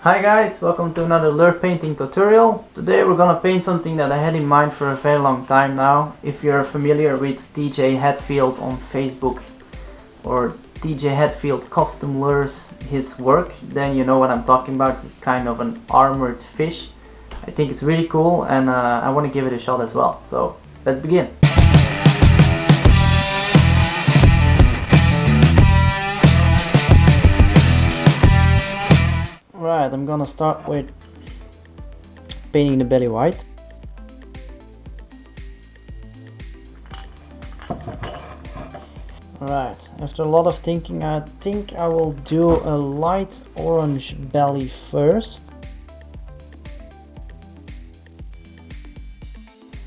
Hi guys, welcome to another lure painting tutorial. Today we're gonna paint something that I had in mind for a very long time now. If you're familiar with DJ Hatfield on Facebook or DJ Hatfield Custom Lures, his work, then you know what I'm talking about. It's kind of an armored fish. I think it's really cool and I want to give it a shot as well. So let's begin. Right, I'm gonna start with painting the belly white. Alright, after a lot of thinking, I think I will do a light orange belly first.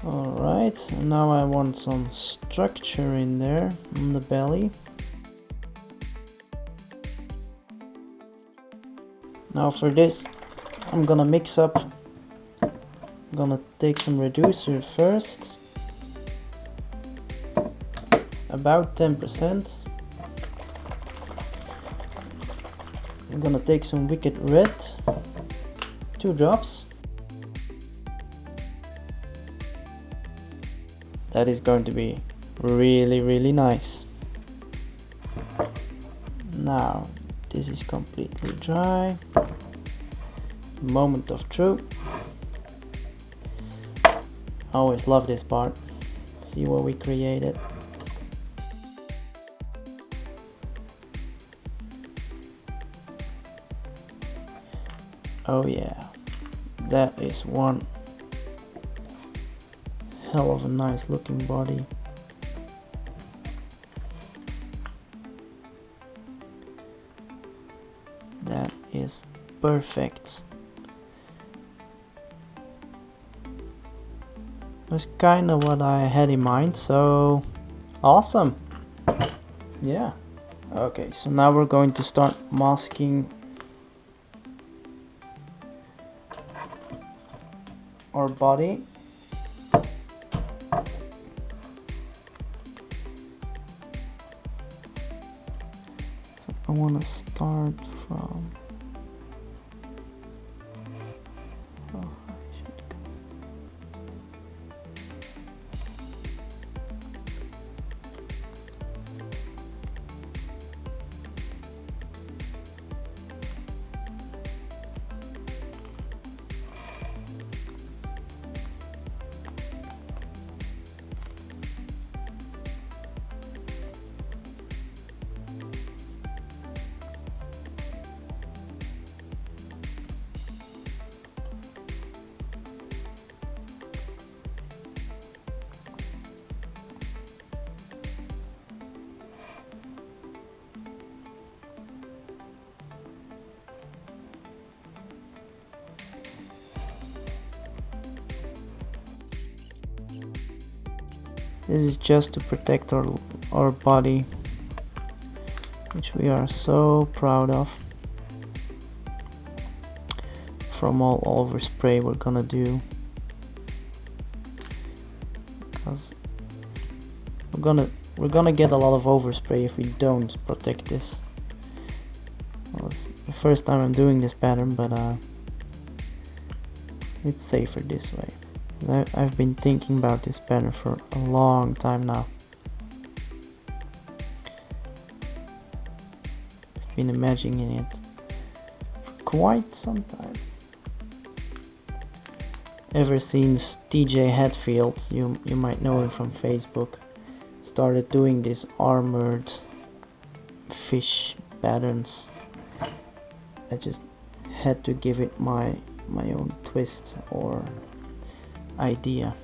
Alright, and now I want some structure in there on the belly. Now for this, I'm gonna mix up. I'm gonna take some reducer first, about 10%. I'm gonna take some Wicked Red, 2 drops. That is going to be really nice. Now this is completely dry. Moment of truth. I always love this part. See what we created. Oh yeah, that is one hell of a nice looking body. That is perfect. That's kind of what I had in mind, so awesome. Yeah. Okay, so now we're going to start masking our body. So I want to start from this is just to protect our body, which we are so proud of, from all overspray we're gonna do, because we're gonna get a lot of overspray if we don't protect this. Well, it's the first time I'm doing this pattern, but it's safer this way. I've been thinking about this pattern for a long time now. I've been imagining it for quite some time. Ever since DJ Hatfield, you might know him from Facebook, started doing these armored fish patterns, I just had to give it my own twist or idea.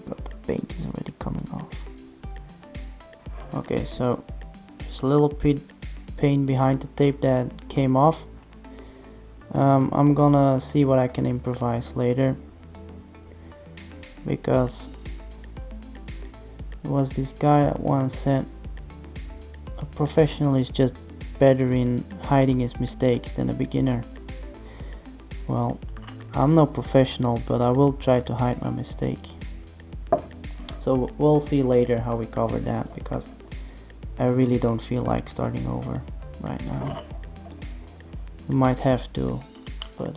But the paint is already coming off. Okay, so just a little paint behind the tape that came off. I'm gonna see what I can improvise later, because was this guy that once said a professional is just better in hiding his mistakes than a beginner. Well, I'm no professional, but I will try to hide my mistake. So we'll see later how we cover that, because I really don't feel like starting over right now. We might have to, but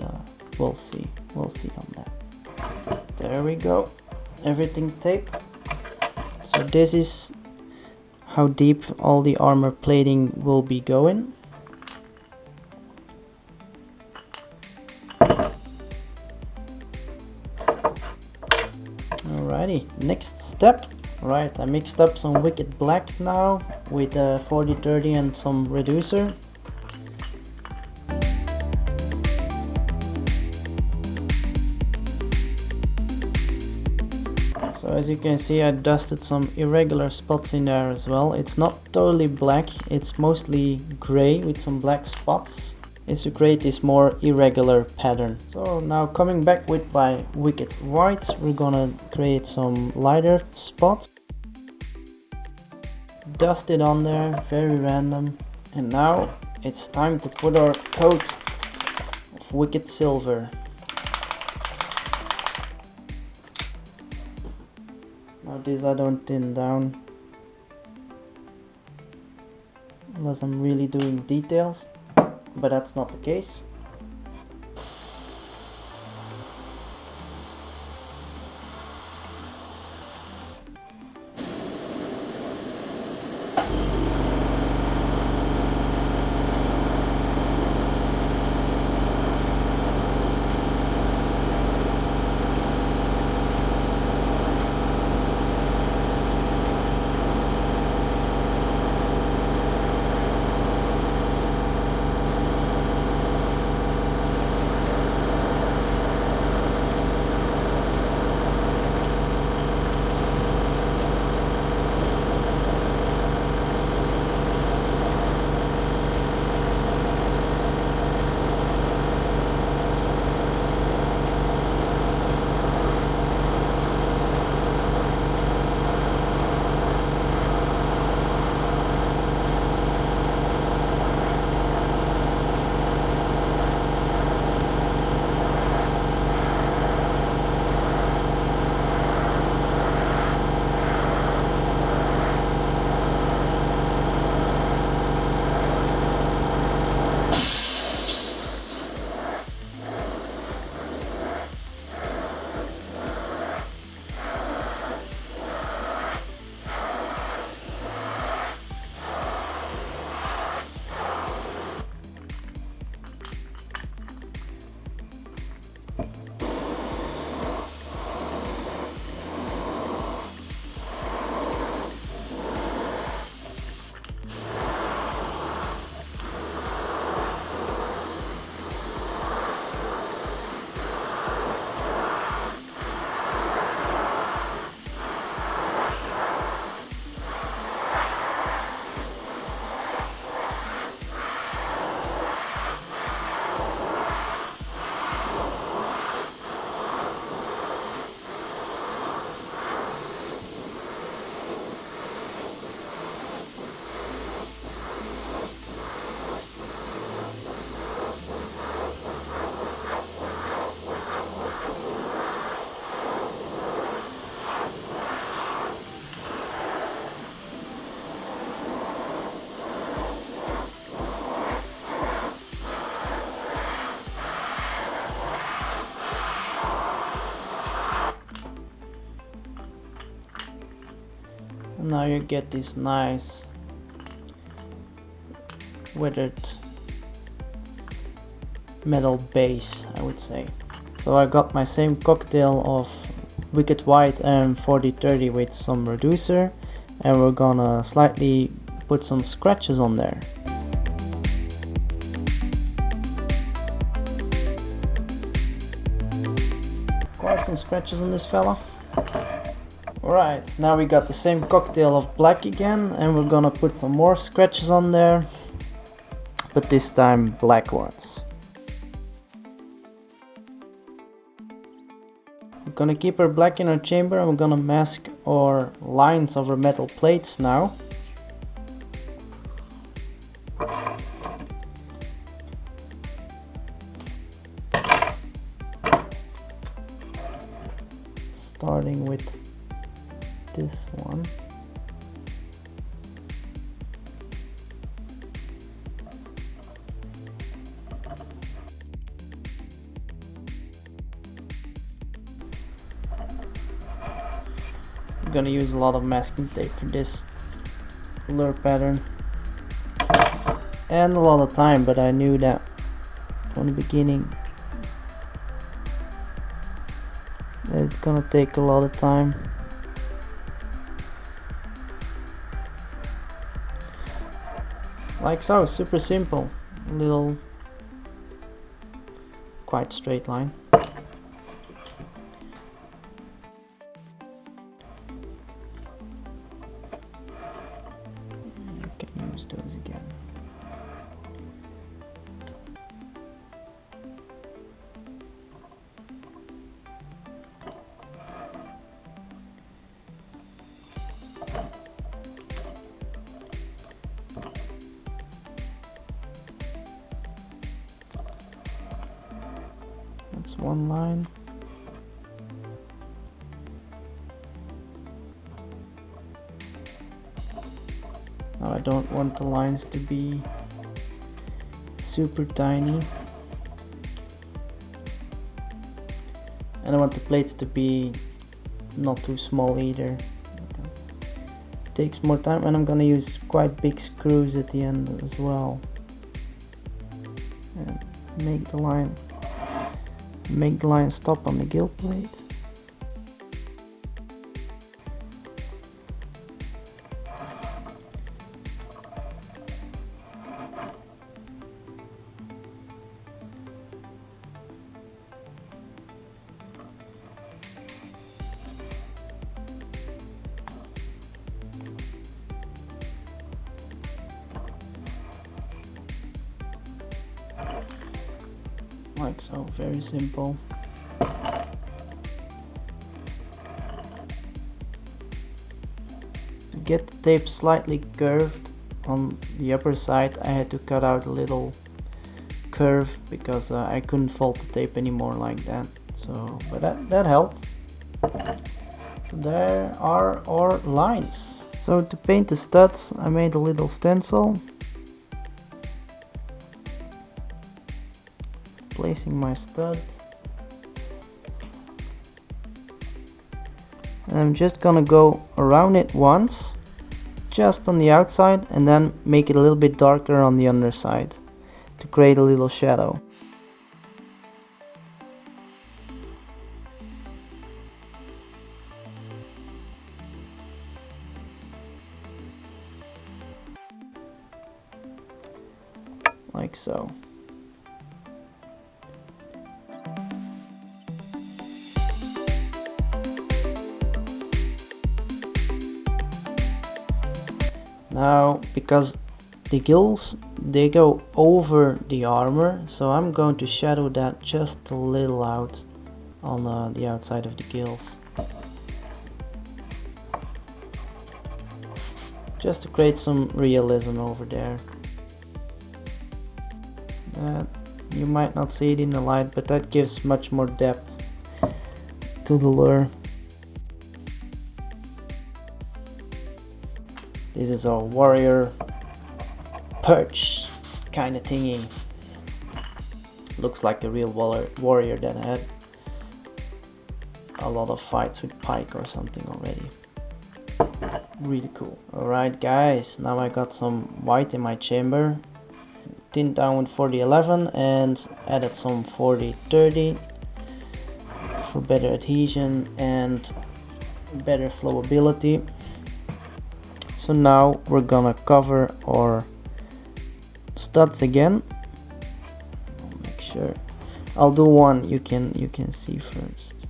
we'll see. We'll see on that. There we go. Everything taped. So this is how deep all the armor plating will be going. Alrighty, next step. Right, I mixed up some Wicked Black now with 40-30 and some reducer. So as you can see, I dusted some irregular spots in there as well. It's not totally black, it's mostly gray with some black spots. Is to create this more irregular pattern. So now coming back with my Wicked White, we're gonna create some lighter spots. Dust it on there, very random. And now it's time to put our coat of Wicked Silver. Now this I don't thin down, unless I'm really doing details. But that's not the case. Now you get this nice weathered metal base, I would say. So I got my same cocktail of Wicked White and 40-30 with some reducer, and we're gonna slightly put some scratches on there. Quite some scratches on this fella. Alright, now we got the same cocktail of black again, and we're gonna put some more scratches on there, but this time black ones. We're gonna keep our black in our chamber, and we're gonna mask our lines of our metal plates now. starting with this one. I'm gonna use a lot of masking tape for this lure pattern and a lot of time, but I knew that from the beginning that it's gonna take a lot of time. Like so, super simple, little quite straight line. Use those again. That's one line. Now I don't want the lines to be super tiny, and I want the plates to be not too small either. It takes more time, and I'm gonna use quite big screws at the end as well, and make the line stop on the gill plate. Like so, very simple. To get the tape slightly curved on the upper side, I had to cut out a little curve because I couldn't fold the tape anymore like that. So, but that helped. So there are our lines. So to paint the studs, I made a little stencil. Placing my stud, and I'm just gonna go around it once, just on the outside, and then make it a little bit darker on the underside to create a little shadow. Like so. Now, because the gills, they go over the armor, so I'm going to shadow that just a little out on the outside of the gills. Just to create some realism over there. You might not see it in the light, but that gives much more depth to the lure. This is our warrior perch kind of thingy. Looks like a real warrior that had a lot of fights with pike or something already. Really cool. Alright guys, now I got some white in my chamber. Thinned down with 4011 and added some 4030 for better adhesion and better flowability. So now we're gonna cover our studs again. I'll make sure. I'll do one you can see first.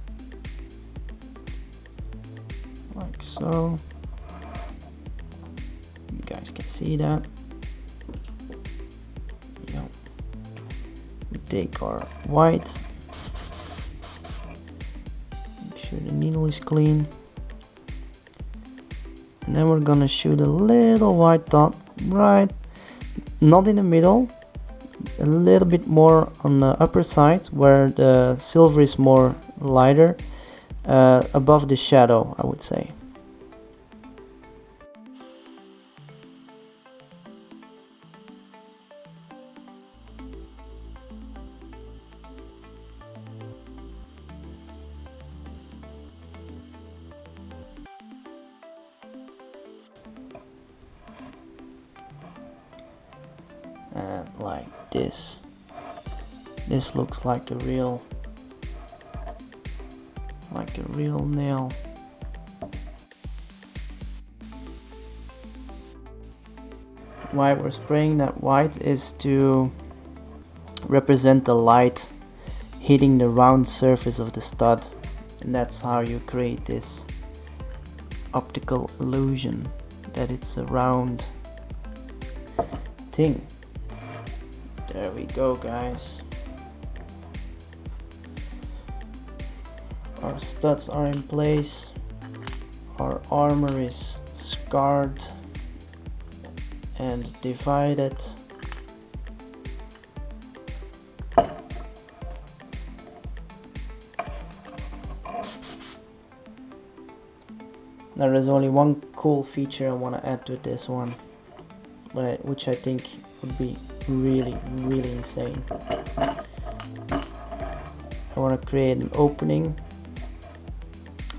Like so. You guys can see that. Yeah. We take our white. Make sure the needle is clean. And then we're gonna shoot a little white dot right, not in the middle, a little bit more on the upper side where the silver is more lighter, above the shadow, I would say. And like this. This looks like a real nail. Why we're spraying that white is to represent the light hitting the round surface of the stud, and that's how you create this optical illusion that it's a round thing. There we go, guys. Our studs are in place, our armor is scarred and divided. Now there's only one cool feature I want to add to this one, which I think would be really insane. I want to create an opening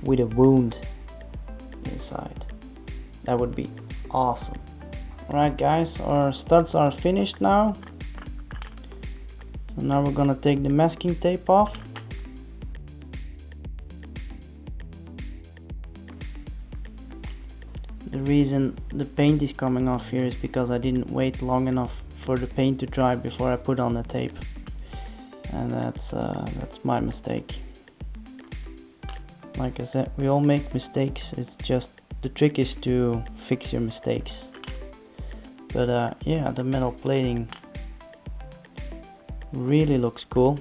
with a wound inside. That would be awesome. Alright guys, our studs are finished now. So now we're gonna take the masking tape off. The reason the paint is coming off here is because I didn't wait long enough for the paint to dry before I put on the tape. And that's my mistake. Like I said, we all make mistakes. It's just the trick is to fix your mistakes. But yeah, the metal plating really looks cool.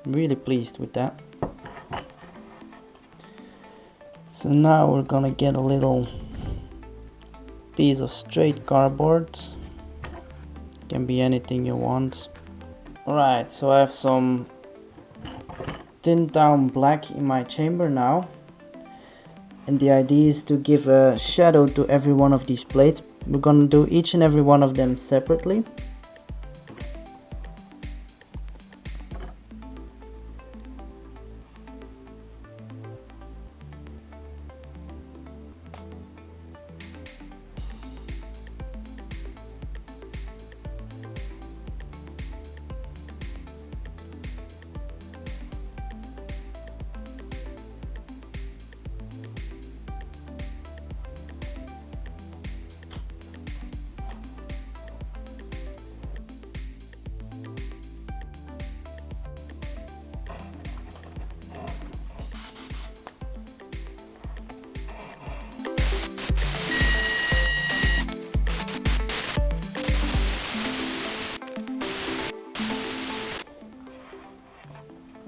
Really pleased with that. So now we're gonna get a little piece of straight cardboard. Can be anything you want. Alright, so I have some tinned down black in my chamber now, and the idea is to give a shadow to every one of these plates. We're gonna do each and every one of them separately.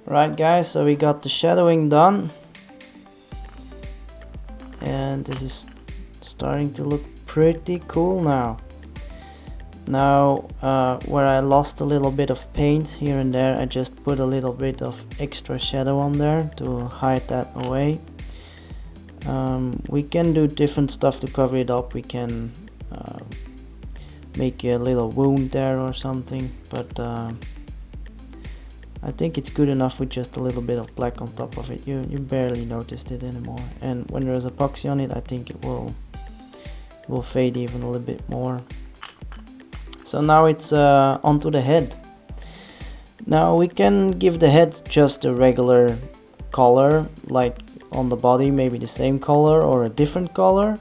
Right guys, so we got the shadowing done, and this is starting to look pretty cool now. Now where I lost a little bit of paint here and there, I just put a little bit of extra shadow on there to hide that away. We can do different stuff to cover it up. We can make a little wound there or something, but I think it's good enough with just a little bit of black on top of it. You barely noticed it anymore, and when there's epoxy on it, I think it will fade even a little bit more. So now it's onto the head. Now we can give the head just a regular color, like on the body, maybe the same color or a different color,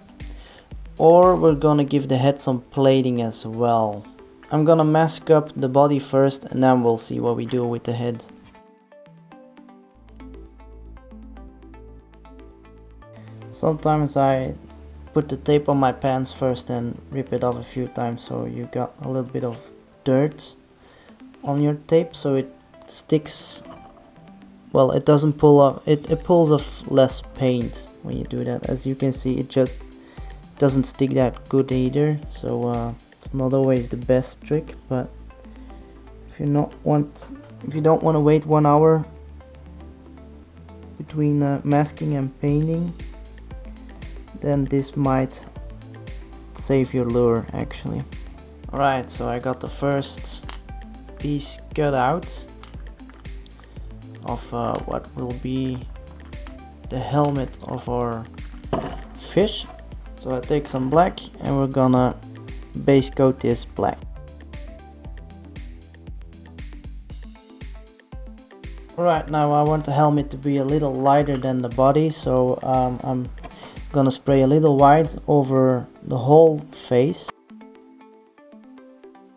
or we're gonna give the head some plating as well. I'm gonna mask up the body first, and then we'll see what we do with the head. Sometimes I put the tape on my pants first and rip it off a few times, so you got a little bit of dirt on your tape, so it sticks. Well, it doesn't pull off, it pulls off less paint when you do that. As you can see, it just doesn't stick that good either, so it's not always the best trick, but if you not want if you don't want to wait 1 hour between masking and painting, then this might save your lure actually. Alright, so I got the first piece cut out of what will be the helmet of our fish. So I take some black and we're gonna base coat this black. Alright, now I want the helmet to be a little lighter than the body, so I'm gonna spray a little white over the whole face,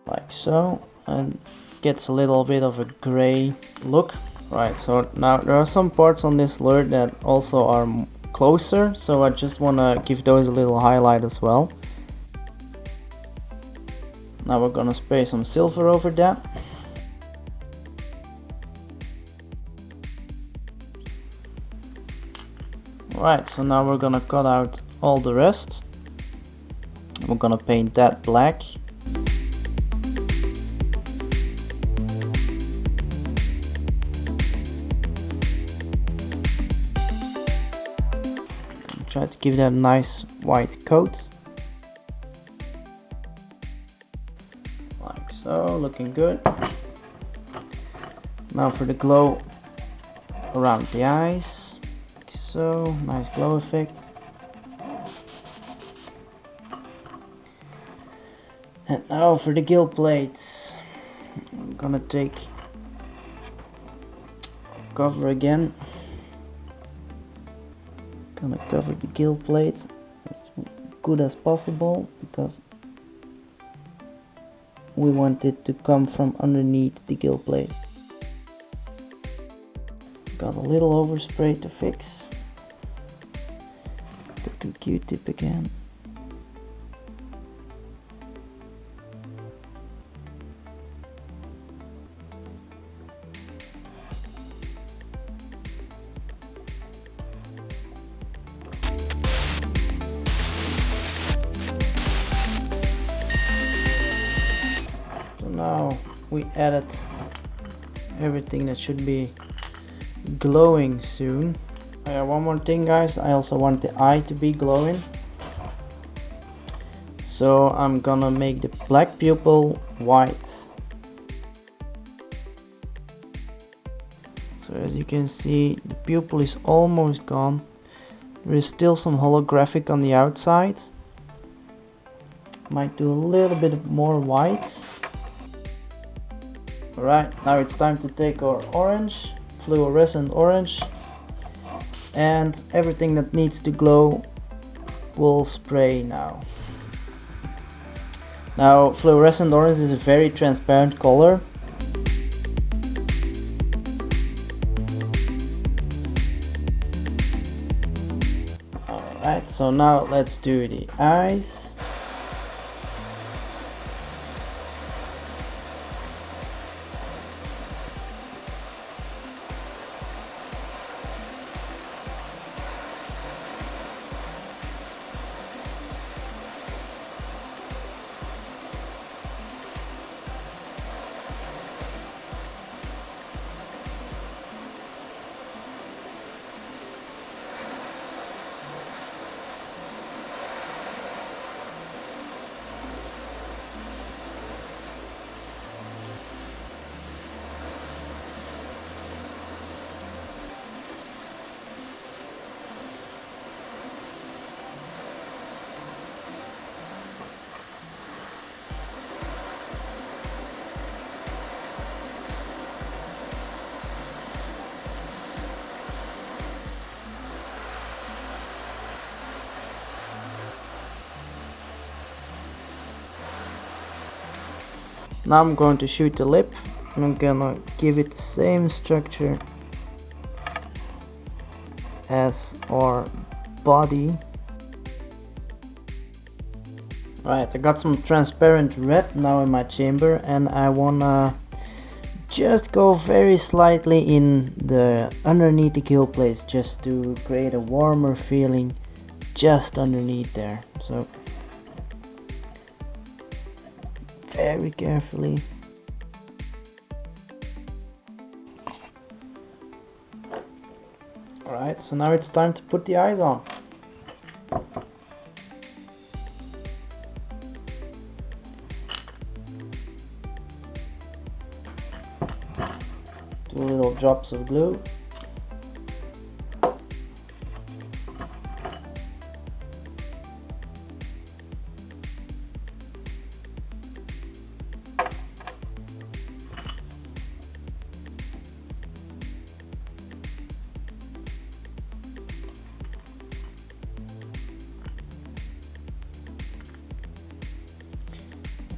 like so, and gets a little bit of a gray look. Right, so now there are some parts on this lure that also are closer, so I just want to give those a little highlight as well. Now we're gonna spray some silver over that. Right, so now we're gonna cut out all the rest. We're gonna paint that black. Try to give that a nice white coat. Like so, looking good. Now for the glow around the eyes. So, nice glow effect. And now for the gill plates. I'm gonna take cover again. Gonna cover the gill plate as good as possible because we want it to come from underneath the gill plate. Got a little overspray to fix. Took a Q-tip again. So now we added everything that should be glowing soon. One more thing guys, I also want the eye to be glowing, so I'm gonna make the black pupil white. So as you can see, the pupil is almost gone. There is still some holographic on the outside. Might do a little bit more white. Alright, now it's time to take our orange, fluorescent orange, and everything that needs to glow will spray now. Now fluorescent orange is a very transparent color. Alright, so now let's do the eyes. Now I'm going to shoot the lip, and I'm gonna give it the same structure as our body. Right, I got some transparent red now in my chamber, and I wanna just go very slightly in the underneath the gill plates, just to create a warmer feeling just underneath there. So very carefully. Alright, so now it's time to put the eyes on. Two little drops of glue.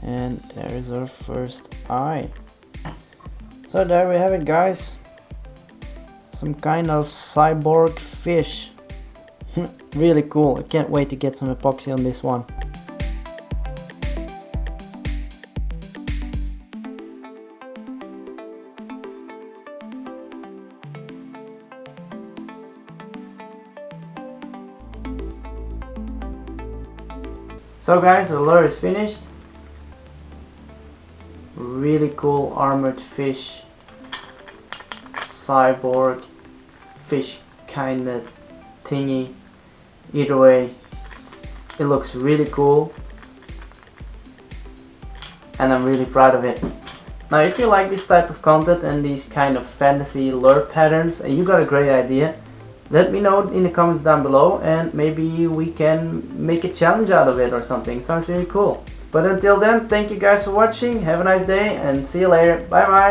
And there is our first eye. So there we have it, guys. Some kind of cyborg fish. Really cool. I can't wait to get some epoxy on this one. So guys, the lure is finished. Really cool armored fish, cyborg fish kind of thingy. Either way, it looks really cool and I'm really proud of it. Now if you like this type of content and these kind of fantasy lure patterns and you got a great idea, let me know in the comments down below and maybe we can make a challenge out of it or something. Sounds really cool. But until then, thank you guys for watching, have a nice day and see you later. Bye bye.